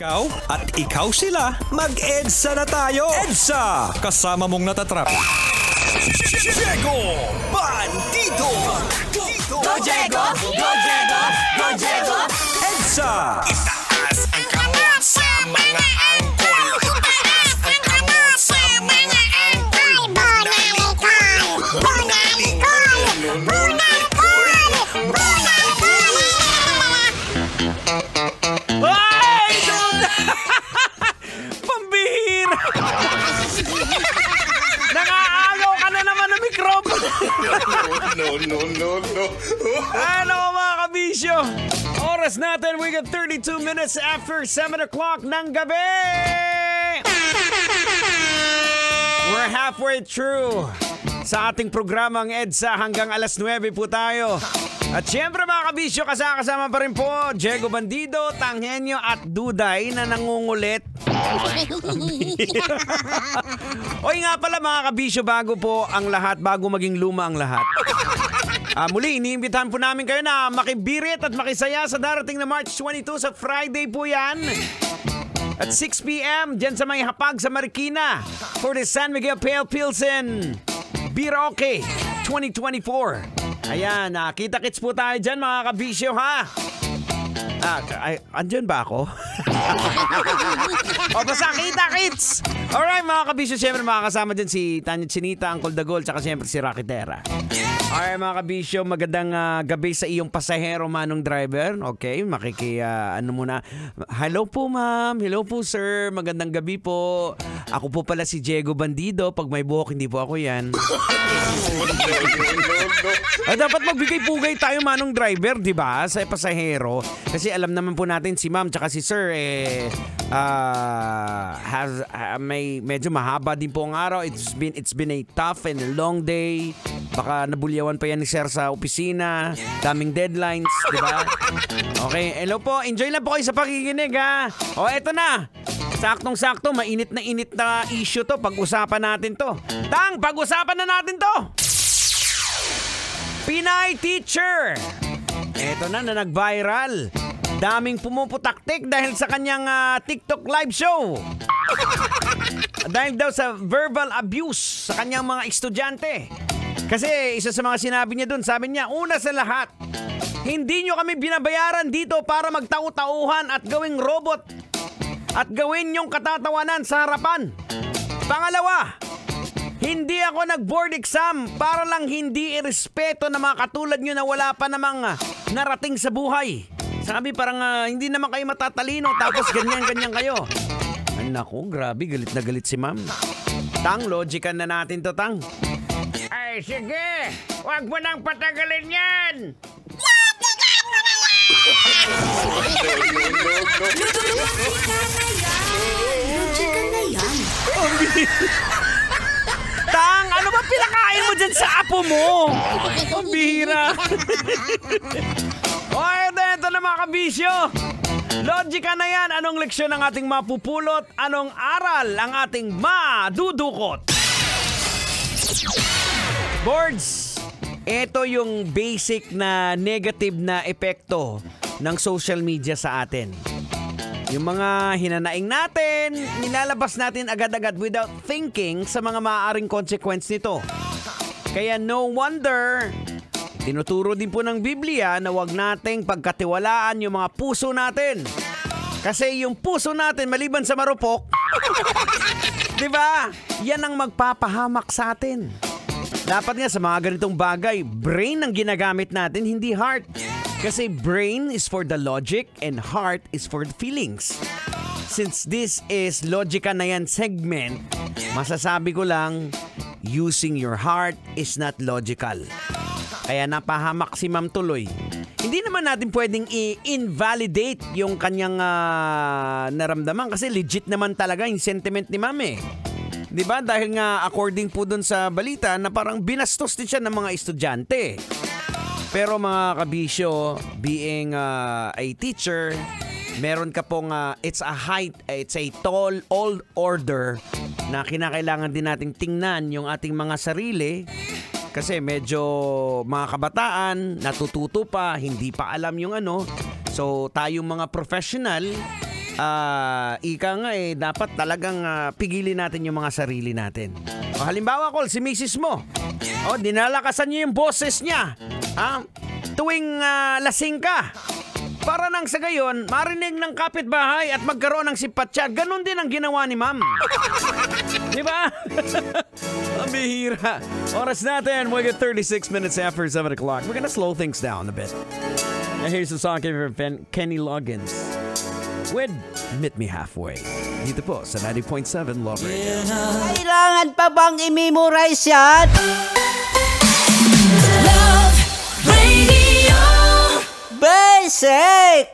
Ikaw at ikaw sila, mag-EDSA na tayo! EDSA! Kasama mong natatrap. Diego Bandido! Go Diego! Go Diego! Go Diego! EDSA! Itaas ang kamot sa mga angkol! Itaas ang kamot sa mga angkol! Bunalikol! Bunalikol! Bunalikol! Bunalikol! Ay! Pambihira! Nakaagaw ka na naman ng mikropono! No. Ano mga kabisyo? Oras natin, we got 32 minutes after 7 o'clock ng gabi! We're halfway through sa ating programang EDSA hanggang alas 9 po tayo. At syempre mga kabisyo, kasama pa rin po Diego Bandido, Tanghenyo at Duday na nangungulit. Oy nga pala mga kabisyo, bago po ang lahat, bago maging luma ang lahat. Muli, iniimbitahan po namin kayo na makibirit at makisaya sa darating na March 22 sa Friday po yan. At 6 p.m. dyan sa may hapag sa Marikina for the San Miguel Pale Pilsen Biroke 2024. Ayan, kita-kits po tayo dyan mga kabisyo ha. Andyan ba ako? O basta kita-kits. Alright mga kabisyo, siyempre makakasama dyan si Tanya Chinita, Uncle Dagol, tsaka siyempre si Rocky Terra. Alright mga kabisyo, magandang gabi sa iyong pasahero manong driver. Okay, ano muna. Hello po ma'am, hello po sir, magandang gabi po. Ako po pala si Diego Bandido, pag may buhok hindi po ako yan. Dapat magbigay-pugay tayo manong driver, di ba? Sa pasahero. Kasi alam naman po natin si ma'am tsaka si sir may medyo mahaba din po ang araw. It's been a tough and a long day. Baka nabulyawan pa yan ni sir sa opisina. Daming deadlines, di ba? Okay, hello po. Enjoy lang po kayo sa pakikinig ha. O eto na. Saktong-sakto, mainit na issue to. Pag-usapan natin to. Pag-usapan na natin to. Pinay teacher. Eto na nag-viral. Daming pumuputaktik dahil sa kanyang TikTok live show. Dahil daw sa verbal abuse sa kanyang mga estudyante. Kasi isa sa mga sinabi niya doon, sabi niya, una sa lahat, hindi nyo kami binabayaran dito para magtau-tauhan at gawing robot at gawin yung katatawanan sa harapan. Pangalawa, hindi ako nag-board exam para lang hindi irespeto na mga katulad nyo na wala pa namang narating sa buhay. Sabi parang hindi naman kayo matatalino tapos ganyan-ganyan kayo. Ay naku, grabe, galit na galit si ma'am. Tang, logican na natin to, Tang. Ay, sige, wag mo nang patagalin yan. Logican mo na yan! Logican na yan. Tang, ano ba pinakain mo dyan sa apo mo? Ang bihira. O, ito na mga kabisyo. Logika na yan. Anong leksyon ang ating mapupulot? Anong aral ang ating madudukot? Boards, ito yung basic na negative na epekto ng social media sa atin. Yung mga hinanaing natin, nilalabas natin agad-agad without thinking sa mga maaaring consequence nito. Kaya no wonder, tinuturo din po ng Biblia na wag nating pagkatiwalaan yung mga puso natin. Kasi yung puso natin, maliban sa marupok, di ba? Yan ang magpapahamak sa atin. Dapat nga sa mga ganitong bagay, brain ang ginagamit natin, hindi heart. Kasi brain is for the logic and heart is for the feelings. Since this is Logika na yan segment, masasabi ko lang, using your heart is not logical. Kaya napahamak si Ma'am tuloy. Hindi naman natin pwedeng i-invalidate yung kanyang naramdaman kasi legit naman talaga yung sentiment ni Ma'am eh. Diba? Dahil nga according po dun sa balita na parang binastos din siya ng mga estudyante. Pero mga kabisyo, being a teacher, meron ka pong it's a tall old order na kinakailangan din nating tingnan yung ating mga sarili kasi medyo mga kabataan natututo pa, hindi pa alam yung ano. So tayong mga professional, ika nga dapat talagang pigilin natin yung mga sarili natin. O, halimbawa, Col, si misis mo. O, dinalakasan niyo yung boses niya. Tuwing lasing ka. Para nang sa gayon, marinig ng kapitbahay at magkaroon ng simpatya. Ganon din ang ginawa ni ma'am. Di ba? Ang bihira. Oras natin, we get 36 minutes after 7 o'clock. We're gonna slow things down a bit. And here's the song from Kenny Loggins with Meet Me Halfway. Dito po sa 90.7 Love Radio. Kailangan pa bang i-memorize yan? Love Radio Basic!